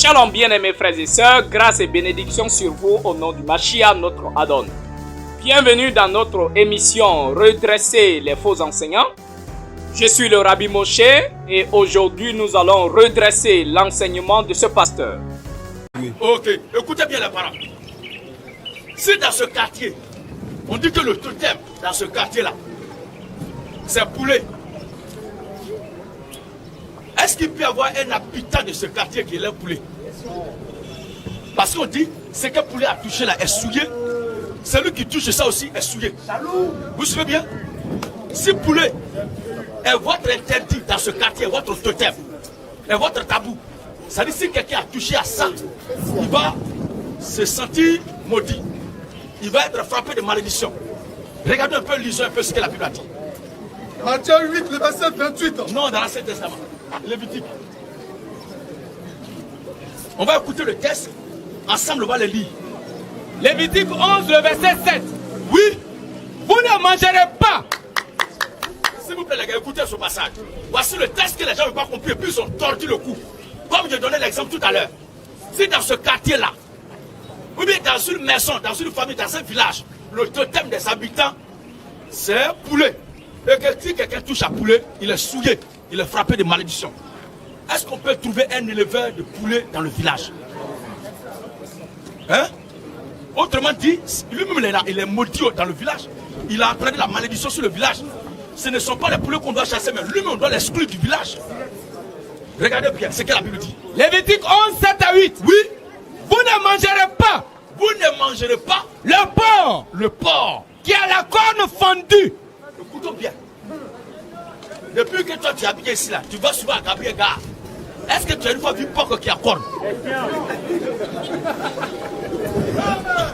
Shalom bien-aimés frères et sœurs, grâce et bénédiction sur vous au nom du Mashiach, notre Adon. Bienvenue dans notre émission Redresser les faux enseignants. Je suis le Rabbi Moshe et aujourd'hui nous allons redresser l'enseignement de ce pasteur. Ok, écoutez bien la parole. Si dans ce quartier, on dit que le totem dans ce quartier-là, c'est poulet. Est-ce qu'il peut y avoir un habitant de ce quartier qui est un poulet? Parce qu'on dit, ce que poulet a touché là est souillé. Celui qui touche ça aussi est souillé. Vous suivez bien? Si poulet est votre interdit dans ce quartier, votre totem, est votre tabou, ça dit si quelqu'un a touché à ça, il va se sentir maudit. Il va être frappé de malédiction. Regardez un peu, lisons un peu ce que la Bible a dit. Matthieu 8, le verset 28. Non, dans l'Ancien Testament. Lévitique. On va écouter le texte. Ensemble, on va le lire. Lévitique 11, le verset 7. Oui. Vous ne mangerez pas. S'il vous plaît, les gars, écoutez ce passage. Voici le texte que les gens n'ont pas compris et puis ils ont tordu le cou. Comme je donnais l'exemple tout à l'heure. Si dans ce quartier-là, ou bien dans une maison, dans une famille, dans un village, le totem des habitants, c'est un poulet. Et que si quelqu'un touche à poulet, il est souillé, il est frappé de malédiction. Est-ce qu'on peut trouver un éleveur de poulet dans le village? Hein? Autrement dit, lui-même il est maudit dans le village. Il a entraîné la malédiction sur le village. Ce ne sont pas les poulets qu'on doit chasser, mais lui-même on doit l'exclure du village. Regardez bien ce que la Bible dit. Lévitique 11, 7 à 8. Oui. Vous ne mangerez pas. Vous ne mangerez pas le porc qui a la corne fendue. Écoutons bien. Depuis que toi tu es habillé ici là, tu vas souvent à Gabriel Gare. Est-ce que tu as une fois vu porc qui a corne?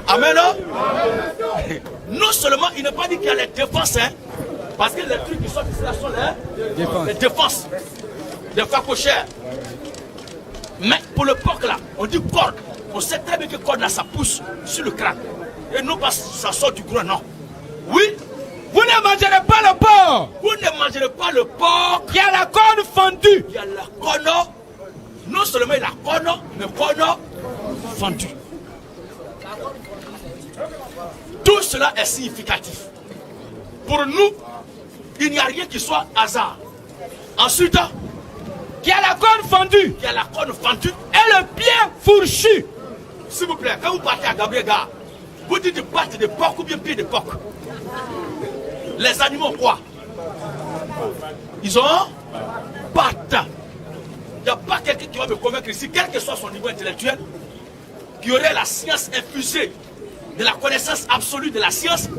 Amen, non? Non seulement il n'est pas dit qu'il y a les défenses, hein, parce que les trucs qui sont ici là sont les défenses. Des facochères. Mais pour le porc là, on dit corne. On sait très bien que corne là ça pousse sur le crâne. Et non pas ça sort du groin, non. Oui. Vous ne mangerez pas le porc. Vous ne mangerez pas le porc qui a la corne fendue. Il y a la corne. Non seulement il a corne, mais corne fendue. Tout cela est significatif. Pour nous, il n'y a rien qui soit hasard. Ensuite, qui a la corne fendue. Qui a la corne fendue. Et le pied fourchu. S'il vous plaît, quand vous partez à Gabriel Gare, vous dites de pattes de porc ou bien pied de porc. Les animaux quoi? Ils ont pattes. Il n'y a pas quelqu'un qui va me convaincre ici, quel que soit son niveau intellectuel, qui aurait la science infusée, de la connaissance absolue de la science,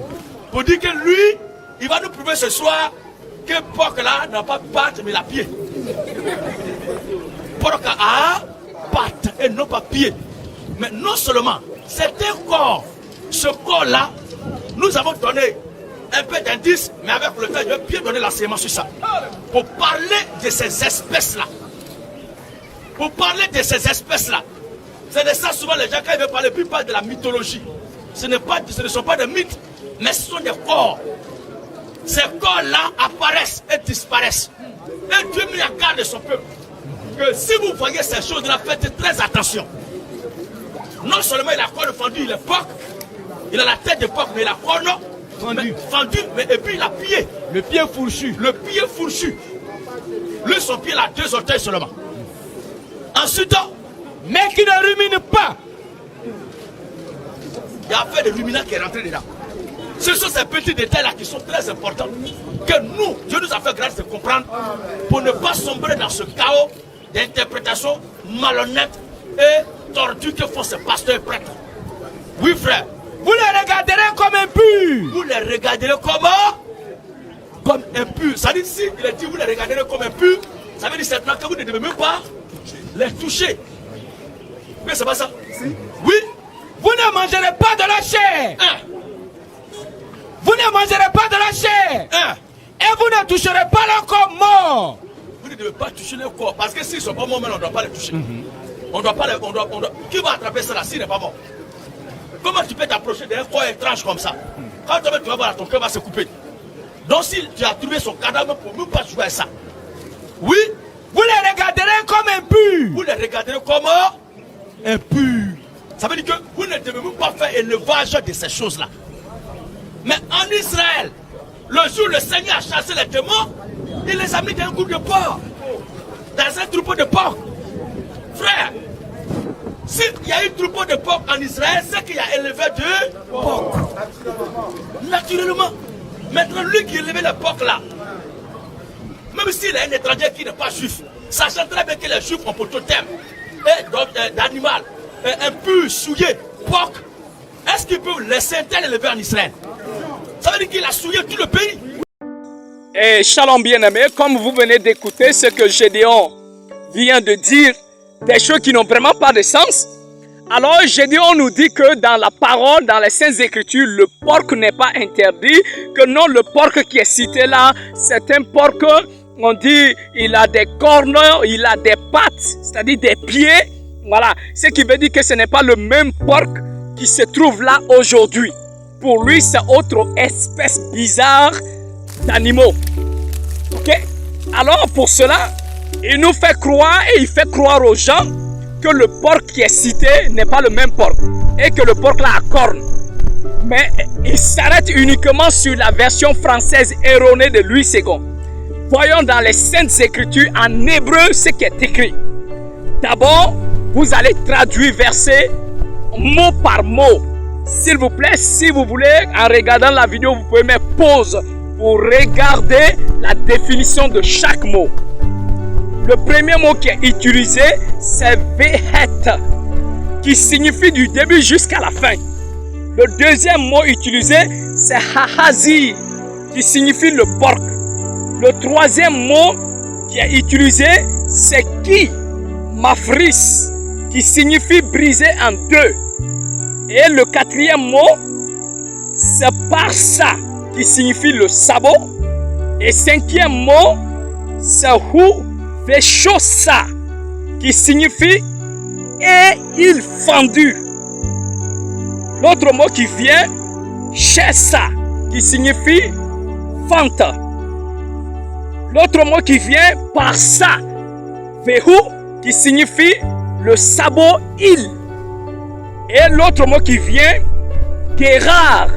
pour dire que lui, il va nous prouver ce soir que porc là n'a pas de pattes mais la pied. Porc a pattes et non pas pied. Mais non seulement, c'est un corps. Ce corps-là, nous avons donné un peu d'indices, mais avec le temps, je vais bien donner l'enseignement sur ça. Pour parler de ces espèces-là. Pour parler de ces espèces-là. C'est de ça souvent les gens, quand ils veulent parler, puis ils parlent de la mythologie. Ce ne sont pas des mythes, mais ce sont des corps. Ces corps-là apparaissent et disparaissent. Et Dieu met à garde son peuple. Que si vous voyez ces choses-là, faites très attention. Non seulement il a la corne fendue, il est porc, il a la tête de porc, mais il a la corne fendue, mais et puis il a pied. Le pied fourchu. Le pied fourchu. Lui, son pied, il a 2 orteils seulement. Ensuite, mais qui ne rumine pas. Il y a un fait de ruminant qui est rentré dedans. Ce sont ces petits détails-là qui sont très importants. Que nous, Dieu nous a fait grâce de comprendre pour ne pas sombrer dans ce chaos d'interprétation malhonnête et tordue que font ces pasteurs et prêtres. Oui, frère. Vous les regarderez comme impurs. Vous les regarderez comme impurs. Ça dit si il a dit vous les regarderez comme impurs, ça veut dire certainement que vous ne devez même pas les toucher. Mais c'est pas ça. Si. Oui. Vous ne mangerez pas de la chair. Vous ne mangerez pas de la chair. Et vous ne toucherez pas leur corps mort. Vous ne devez pas toucher leur corps. Parce que s'ils ne sont pas morts, on ne doit pas les toucher. On ne doit pas les. Qui va attraper ça là s'il n'est pas mort? Comment tu peux t'approcher d'un corps étrange comme ça? Quand tu vas voir, ton cœur va se couper. Donc si tu as trouvé son cadavre pour ne pas jouer à ça. Oui. Vous les regarderez comme impurs. Vous les regarderez comme impur. Ça veut dire que vous ne devez pas faire élevage de ces choses-là. Mais en Israël, le jour où le Seigneur a chassé les démons, il les a mis dans un groupe de porcs, dans un troupeau de porcs. Frère, s'il y a un troupeau de porcs en Israël, c'est qu'il y a élevé de porcs. Naturellement. Maintenant, lui qui élevait les porcs là, même s'il est un étranger qui n'est pas juif, sachant très bien que les juifs ont pour totem d'animal, un peu souillé, porc, est-ce qu'il peut laisser un tel élevé en Israël? Ça veut dire qu'il a souillé tout le pays. Et shalom bien-aimé, comme vous venez d'écouter ce que Gédéon vient de dire, des choses qui n'ont vraiment pas de sens. Alors Gédéon nous dit que dans la parole, dans les Saintes Écritures, le porc n'est pas interdit, que non, le porc qui est cité là, c'est un porc, on dit, il a des cornes, il a des pattes, c'est-à-dire des pieds. Voilà, ce qui veut dire que ce n'est pas le même porc qui se trouve là aujourd'hui. Pour lui, c'est autre espèce bizarre d'animaux. Ok? Alors pour cela, il nous fait croire et il fait croire aux gens que le porc qui est cité n'est pas le même porc et que le porc là a cornes. Mais il s'arrête uniquement sur la version française erronée de Louis II. Voyons dans les Saintes Écritures en hébreu ce qui est écrit. D'abord, vous allez traduire verset mot par mot. S'il vous plaît, si vous voulez, en regardant la vidéo, vous pouvez mettre pause pour regarder la définition de chaque mot. Le premier mot qui est utilisé, c'est vehet, qui signifie du début jusqu'à la fin. Le deuxième mot utilisé, c'est hahazi, qui signifie le porc. Le troisième mot qui est utilisé, c'est ki, mafris, qui signifie briser en deux. Et le quatrième mot, c'est parsa, qui signifie le sabot. Et cinquième mot, c'est hu veshosa, qui signifie et il fendu. L'autre mot qui vient, shesa, qui signifie fente. L'autre mot qui vient, parsa, vehu, qui signifie le sabot il. Et l'autre mot qui vient, gerar,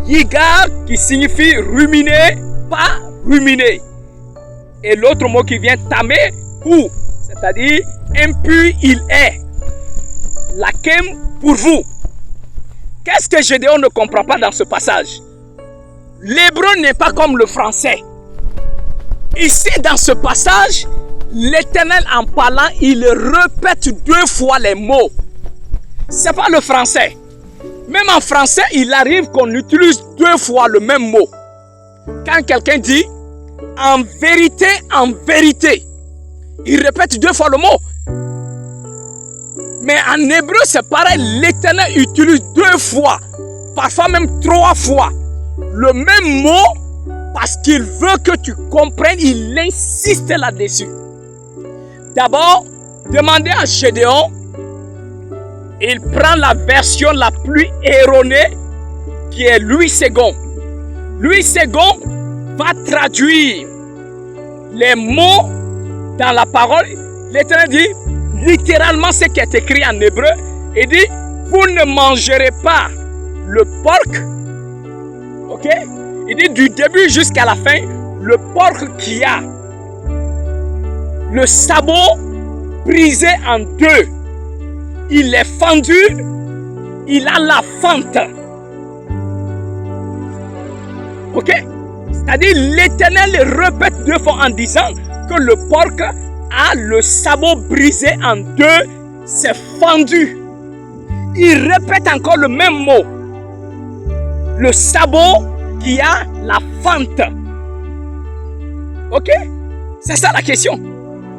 yigar, qui signifie ruminer, pas ruminer. Et l'autre mot qui vient, tamé, ou, c'est-à-dire impur il est. Laquem pour vous. Qu'est-ce que Gédéon ne comprend pas dans ce passage? L'hébreu n'est pas comme le français. Ici, dans ce passage, l'Éternel en parlant, il répète deux fois les mots. C'est pas le français. Même en français, il arrive qu'on utilise deux fois le même mot. Quand quelqu'un dit en vérité, il répète deux fois le mot. Mais en hébreu, c'est pareil. L'Éternel utilise deux fois, parfois même trois fois, le même mot parce qu'il veut que tu comprennes. Il insiste là-dessus. D'abord, demandez à Gédéon. Il prend la version la plus erronée qui est Louis II. Louis II va traduire les mots dans la parole. L'Éternel dit littéralement ce qui est écrit en hébreu. Il dit, vous ne mangerez pas le porc. Ok? Il dit du début jusqu'à la fin, le porc qui a le sabot brisé en deux. Il est fendu, il a la fente. Ok? C'est-à-dire l'Éternel répète deux fois en disant que le porc a le sabot brisé en deux, c'est fendu. Il répète encore le même mot. Le sabot qui a la fente. Ok? C'est ça la question.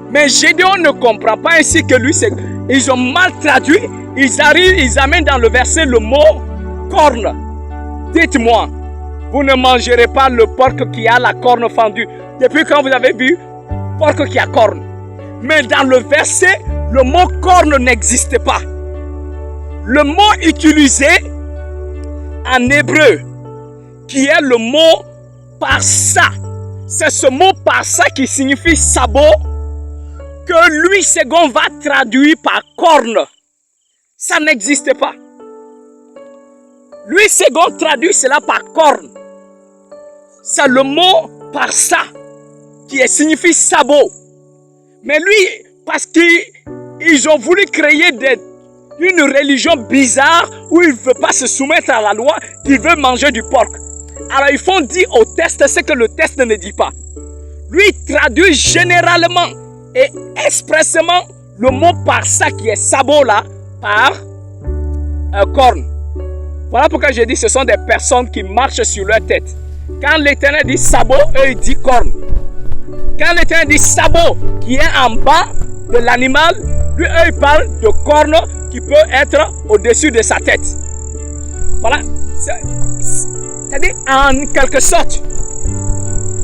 Mais Gédéon ne comprend pas ainsi que lui. Ils ont mal traduit. Ils amènent dans le verset le mot corne. Dites-moi, vous ne mangerez pas le porc qui a la corne fendue. Depuis quand vous avez vu porc qui a corne? Mais dans le verset, le mot corne n'existe pas. Le mot utilisé en hébreu, qui est le mot parsa, c'est ce mot parsa qui signifie sabot. que Louis II va traduire par corne. Ça n'existe pas. Louis II traduit cela par corne. C'est le mot parsa qui signifie sabot. Mais lui, parce qu'ils ont voulu créer une religion bizarre où il ne veut pas se soumettre à la loi, qu'il veut manger du porc. Alors ils font dire au test ce que le test ne dit pas. Lui traduit généralement et expressément le mot parsa qui est sabot là par corne. Voilà pourquoi je dis ce sont des personnes qui marchent sur leur tête. Quand l'Éternel dit sabot, eux ils disent corne. Quand l'Éternel dit sabot qui est en bas de l'animal, lui eux ils parlent de corne qui peut être au-dessus de sa tête. Voilà. C'est-à-dire en quelque sorte,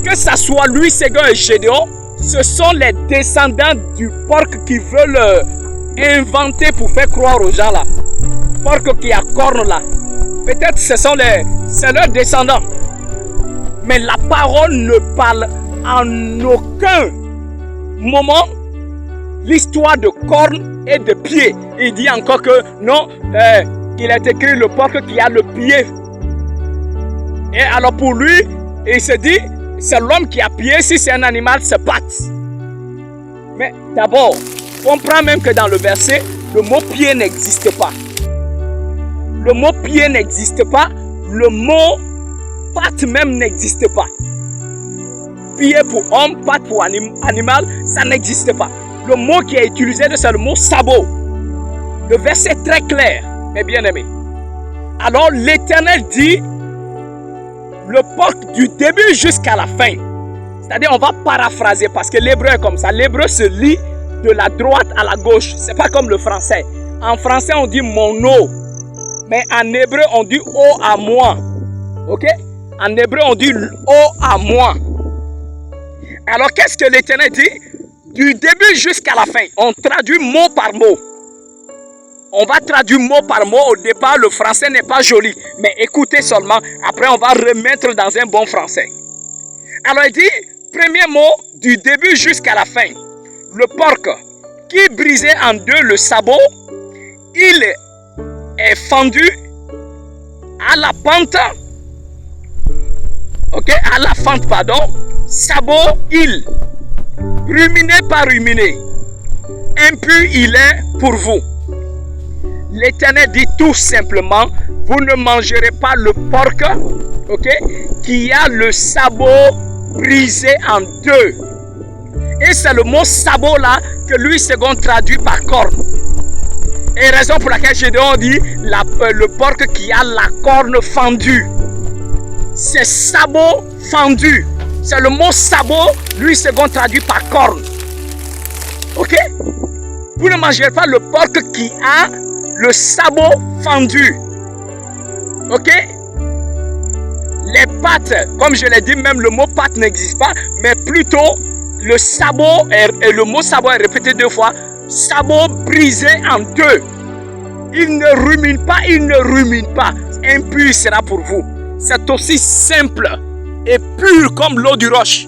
que ce soit Louis II et Gédéon, ce sont les descendants du porc qui veulent inventer pour faire croire aux gens là. Porc qui a corne là. Peut-être c'est leurs descendants. Mais la parole ne parle en aucun moment l'histoire de cornes et de pieds. Il dit encore que non, il est écrit le porc qui a le pied. Et alors pour lui, il se dit, c'est l'homme qui a pied, si c'est un animal, c'est patte. Mais d'abord, comprends même que dans le verset, le mot pied n'existe pas. Le mot pied n'existe pas, le mot patte même n'existe pas. Pied pour homme, patte pour animal, ça n'existe pas. Le mot qui est utilisé, c'est le mot sabot. Le verset est très clair, mes bien-aimés. Alors l'Éternel dit, le porc du début jusqu'à la fin. C'est-à-dire, on va paraphraser parce que l'hébreu est comme ça. L'hébreu se lit de la droite à la gauche. C'est pas comme le français. En français, on dit mon eau. Mais en hébreu, on dit eau à moi. Ok? En hébreu, on dit eau à moi. Alors, qu'est-ce que l'Éternel dit? Du début jusqu'à la fin. On traduit mot par mot. On va traduire mot par mot. Au départ, le français n'est pas joli. Mais écoutez seulement. Après, on va remettre dans un bon français. Alors, il dit, premier mot, du début jusqu'à la fin. Le porc qui brisait en deux le sabot, il est fendu à la pente. Ok, à la fente, pardon. Sabot, il. Ruminé par ruminé. Impur, il est pour vous. L'Éternel dit tout simplement, vous ne mangerez pas le porc, ok, qui a le sabot brisé en deux. Et c'est le mot sabot là que Louis II traduit par corne. Et raison pour laquelle Gédéon dit le porc qui a la corne fendue. C'est sabot fendu. C'est le mot sabot, Louis II traduit par corne. Ok? Vous ne mangerez pas le porc qui a le sabot fendu. Ok? Les pattes, comme je l'ai dit, même le mot patte n'existe pas, mais plutôt le sabot, et le mot sabot est répété deux fois, sabot brisé en deux. Il ne rumine pas, il ne rumine pas. Impur sera pour vous. C'est aussi simple et pur comme l'eau du roche.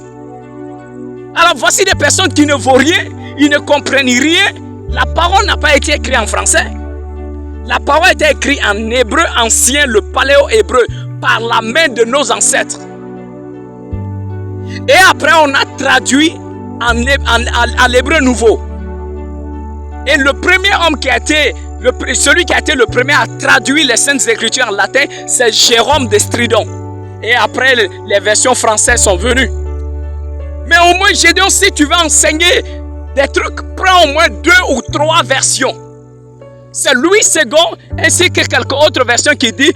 Alors voici des personnes qui ne vaut rien, ils ne comprennent rien. La parole n'a pas été écrite en français. La parole a été écrite en hébreu ancien, le paléo-hébreu, par la main de nos ancêtres. Et après, on a traduit à l'hébreu nouveau. Et le premier homme qui a été, celui qui a été le premier à traduire les Saintes Écritures en latin, c'est Jérôme de Stridon. Et après, les versions françaises sont venues. Mais au moins, j'ai dit, si tu veux enseigner des trucs, prends au moins 2 ou 3 versions. C'est Louis II ainsi que quelques autres versions qui disent,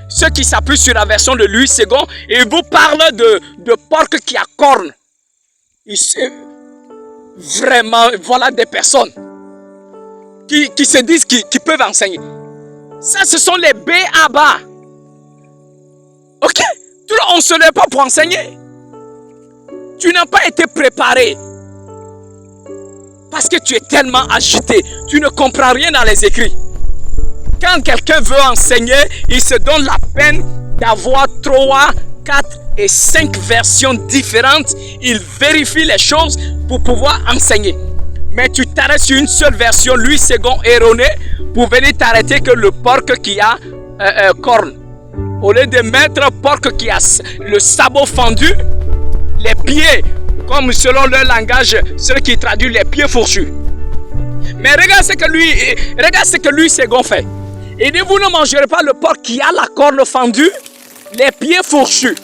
ceux qui s'appuient sur la version de Louis II, et vous parlent de porc qui a corne. Vraiment, voilà des personnes qui se disent qui peuvent enseigner. Ça, ce sont les B.A.B.A. Ok? On ne se lève pas pour enseigner. Tu n'as pas été préparé. Parce que tu es tellement agité. Tu ne comprends rien dans les écrits. Quand quelqu'un veut enseigner, il se donne la peine d'avoir 3, 4 et 5 versions différentes. Il vérifie les choses pour pouvoir enseigner. Mais tu t'arrêtes sur une seule version, 8 secondes erronée, pour venir t'arrêter que le porc qui a corne. Au lieu de mettre porc qui a le sabot fendu, les pieds, comme selon leur langage, ceux qui traduisent les pieds fourchus. Mais regarde ce que lui second fait. Il dit, vous ne mangerez pas le porc qui a la corne fendue, les pieds fourchus.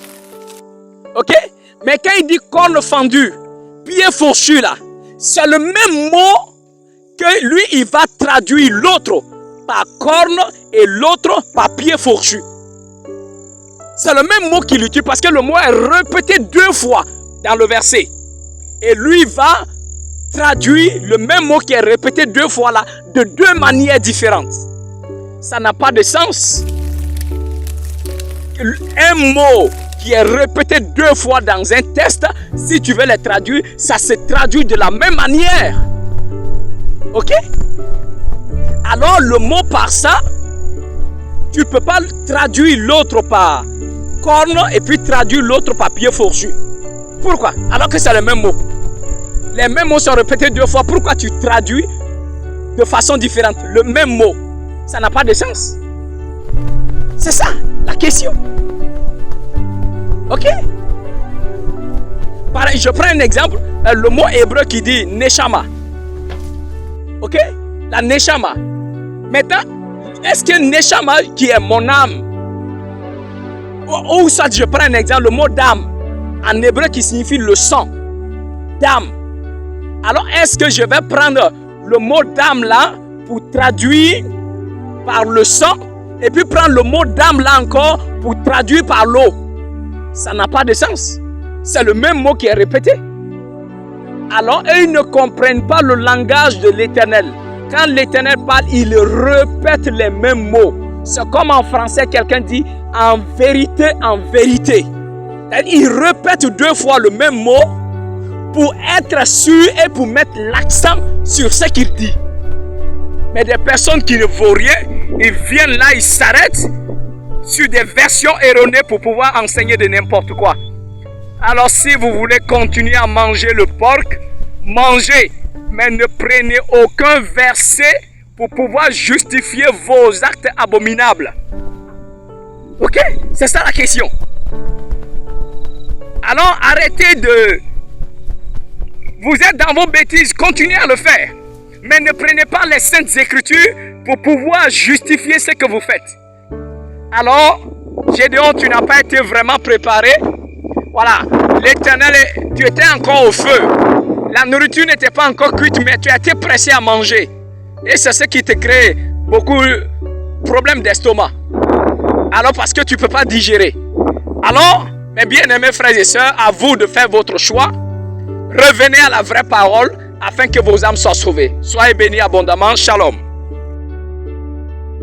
Ok? Mais quand il dit corne fendue, pieds fourchus là, c'est le même mot que lui, il va traduire l'autre par corne et l'autre par pied fourchu. C'est le même mot qu'il utilise parce que le mot est répété 2 fois dans le verset. Et lui va traduire le même mot qui est répété 2 fois là de 2 manières différentes. Ça n'a pas de sens. Un mot qui est répété 2 fois dans un texte, si tu veux le traduire, ça se traduit de la même manière. Ok? Alors le mot par ça, tu ne peux pas traduire l'autre par corne et puis traduire l'autre par pied fourchu. Pourquoi? Alors que c'est le même mot. Les mêmes mots sont répétés 2 fois. Pourquoi tu traduis de façon différente le même mot? Ça n'a pas de sens. C'est ça la question. Ok? Pareil, je prends un exemple. Le mot hébreu qui dit Neshama. Ok? La Neshama. Maintenant, est-ce que Neshama qui est mon âme, ou soit je prends un exemple, le mot d'âme, en hébreu qui signifie le sang, d'âme. Alors est-ce que je vais prendre le mot d'âme là pour traduire par le sang et puis prendre le mot d'âme là encore pour traduire par l'eau? Ça n'a pas de sens. C'est le même mot qui est répété. Alors eux, ils ne comprennent pas le langage de l'Éternel. Quand l'Éternel parle, il répète les mêmes mots. C'est comme en français, quelqu'un dit en vérité, en vérité. Il répète 2 fois le même mot pour être sûr et pour mettre l'accent sur ce qu'il dit. Mais des personnes qui ne vaut rien, ils viennent là, ils s'arrêtent sur des versions erronées pour pouvoir enseigner de n'importe quoi. Alors si vous voulez continuer à manger le porc, mangez, mais ne prenez aucun verset pour pouvoir justifier vos actes abominables. Ok? C'est ça la question. Alors arrêtez de... Vous êtes dans vos bêtises, continuez à le faire. Mais ne prenez pas les saintes écritures pour pouvoir justifier ce que vous faites. Alors, Gédéon, tu n'as pas été vraiment préparé. Voilà, l'Éternel, tu étais encore au feu. La nourriture n'était pas encore cuite, mais tu as été pressé à manger. Et c'est ce qui te crée beaucoup de problèmes d'estomac. Alors, parce que tu ne peux pas digérer. Alors, mes bien-aimés frères et sœurs, à vous de faire votre choix. Revenez à la vraie parole afin que vos âmes soient sauvées. Soyez bénis abondamment. Shalom.